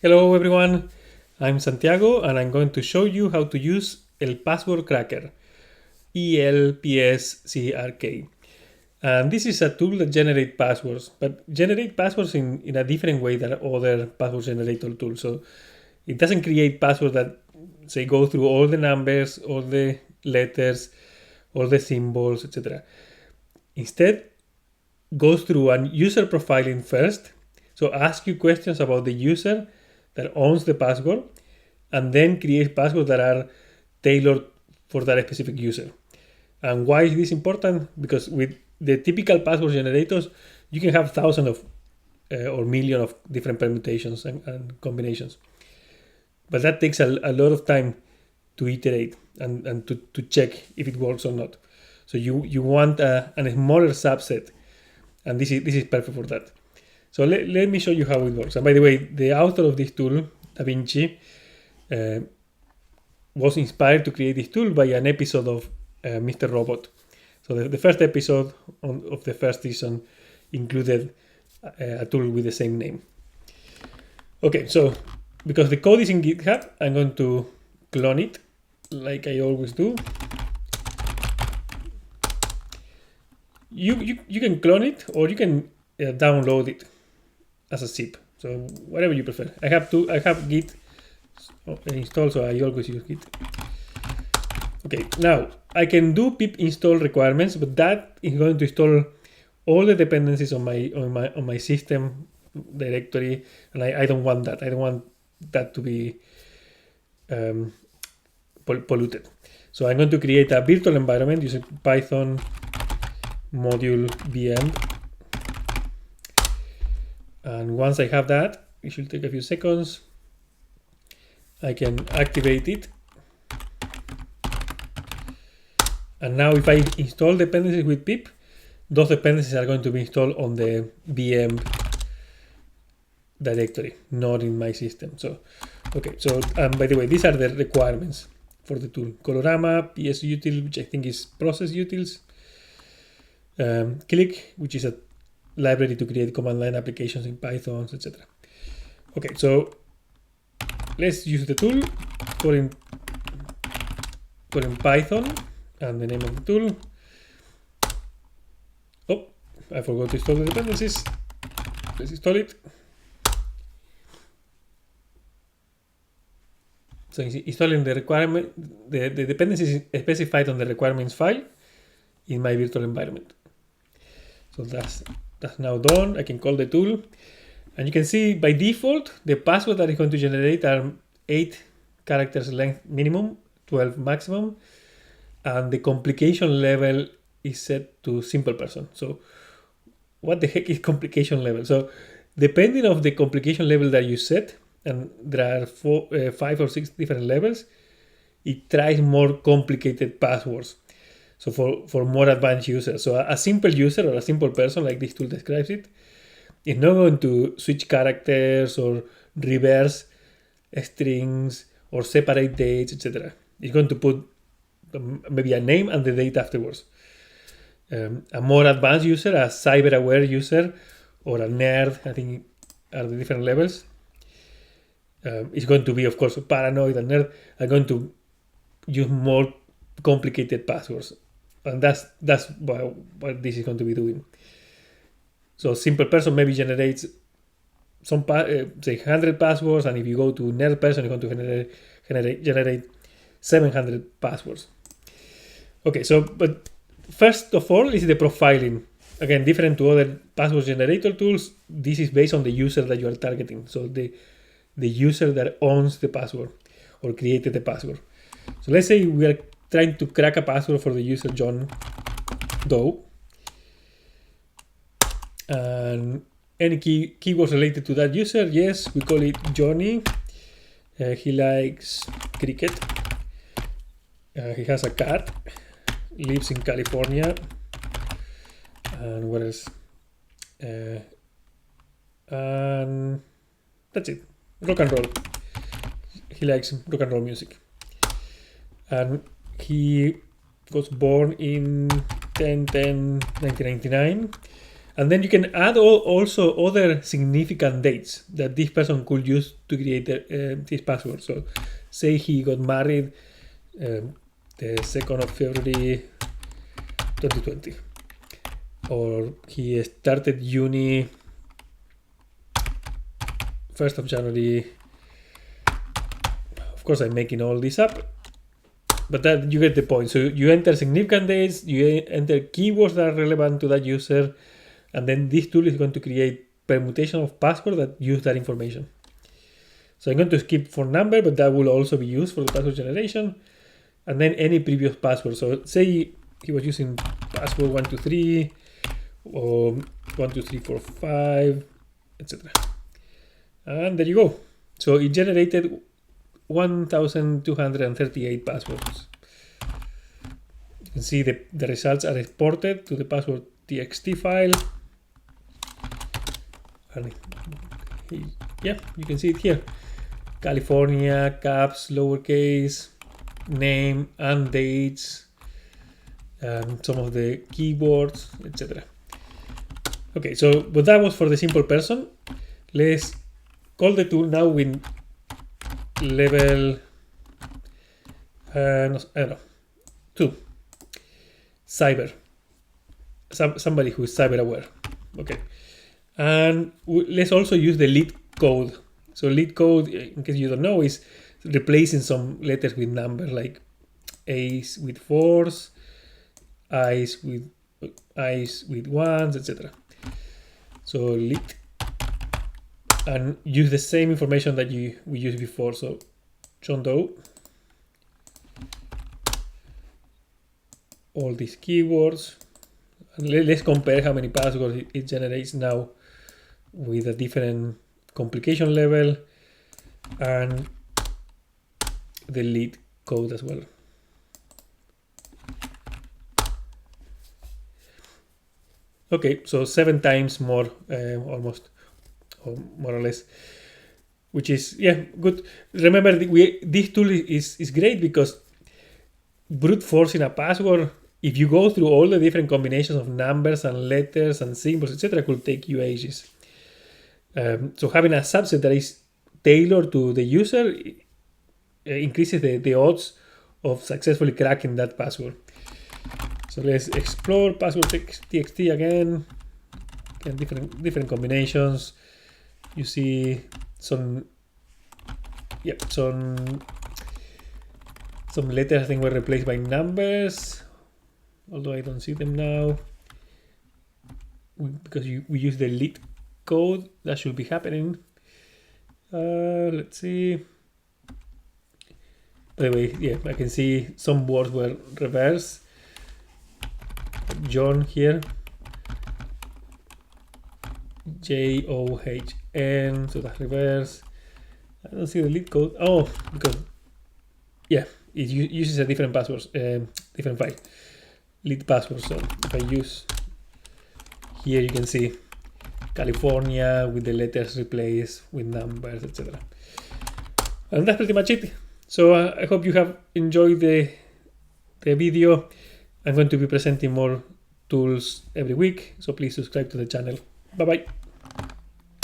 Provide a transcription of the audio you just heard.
Hello everyone, I'm Santiago and I'm going to show you how to use elpscrk, elpscrk. And this is a tool that generates passwords, but generate passwords in a different way than other password generator tools. So it doesn't create passwords that say go through all the numbers, all the letters, all the symbols, etc. Instead, goes through a user profiling first. So ask you questions about the user that owns the password, and then create passwords that are tailored for that specific user. And why is this important? Because with the typical password generators, you can have thousands of or million of different permutations and combinations. But that takes a lot of time to iterate and to check if it works or not. So you want a smaller subset, and this is perfect for that. So let me show you how it works. And by the way, the author of this tool, Da Vinci, was inspired to create this tool by an episode of Mr. Robot. So the first episode of the first season included a tool with the same name. Okay, so because the code is in GitHub, I'm going to clone it like I always do. You can clone it or you can download it as a zip. So whatever you prefer. I have Git installed, so I always use Git. Okay, now I can do pip install requirements, but that is going to install all the dependencies on my system directory, and I don't want that. I don't want that to be polluted. So I'm going to create a virtual environment using Python module VM. And once I have that, it should take a few seconds, I can activate it. And now if I install dependencies with pip, those dependencies are going to be installed on the VM directory, not in my system. So, okay, so by the way, these are the requirements for the tool. Colorama, psutil, which I think is process utils. Click, which is a library to create command line applications in Python, etc. Okay, so let's use the tool. Put in Python and the name of the tool. Oh, I forgot to install the dependencies. Let's install it. So installing the requirement, the dependencies specified on the requirements file in my virtual environment. So that's now done. I can call the tool, and you can see by default the password that is going to generate are 8 characters length minimum, 12 maximum, and the complication level is set to simple person. So what the heck is complication level? So depending on the complication level that you set, and there are 5 or 6 different levels, it tries more complicated passwords. So for more advanced users. So a simple user or a simple person, like this tool describes it, is not going to switch characters or reverse strings or separate dates, etc. It's going to put maybe a name and the date afterwards. A more advanced user, a cyber-aware user, or a nerd, I think are the different levels. It's going to be, of course, paranoid and nerd are going to use more complicated passwords. And that's what this is going to be doing. So simple person maybe generates some say 100 passwords, and if you go to nerd person, you're going to generate 700 passwords. Okay, so but first of all is the profiling. Again, different to other password generator tools. This is based on the user that you are targeting. So the user that owns the password or created the password. So let's say we are trying to crack a password for the user John Doe, and any keywords related to that user. Yes, we call it Johnny. He likes cricket. He has a cat. Lives in California. And what else? And that's it. Rock and roll. He likes rock and roll music. And he was born in 10/10/1999, And then you can add also other significant dates that this person could use to create his password. So say he got married the 2nd of February 2020, or he started uni 1st of January. Of course, I'm making all this up, but that you get the point. So you enter significant dates, you enter keywords that are relevant to that user, and then this tool is going to create permutation of password that use that information. So I'm going to skip phone number, but that will also be used for the password generation. And then any previous password. So say he was using password 123 or 12345, etc. And there you go. So it generated 1,238 passwords. You can see the results are exported to the password txt file. And yeah, you can see it here. California, caps, lowercase, name and dates, some of the keywords, etc. Okay, so but that was for the simple person. Let's call the tool now with level I don't know, 2, cyber, somebody who is cyber aware. Okay, and let's also use the lead code. So lead code, in case you don't know, is replacing some letters with numbers, like A's with 4s, I's with I's with 1s, etc. So lead, and use the same information that we used before. So John Doe, all these keywords, and let's compare how many passwords it generates now with a different complication level and the lead code as well. Okay, so 7 times more, almost, or more or less, which is, yeah, good. Remember, this tool is great because brute forcing a password, if you go through all the different combinations of numbers and letters and symbols, etc., could take you ages. So having a subset that is tailored to the user increases the odds of successfully cracking that password. So let's explore password txt again, and different combinations. You see some letters I think were replaced by numbers, although I don't see them now because we use the lead code. That should be happening. Let's see. By the way, yeah, I can see some words were reversed. John here, John, so that's reverse. I don't see the lead code. Oh, because yeah, it uses a different password, different file, lead password. So if I use here, you can see California with the letters replaced with numbers, etc. And that's pretty much it. So I hope you have enjoyed the video. I'm going to be presenting more tools every week, so please subscribe to the channel. Bye bye.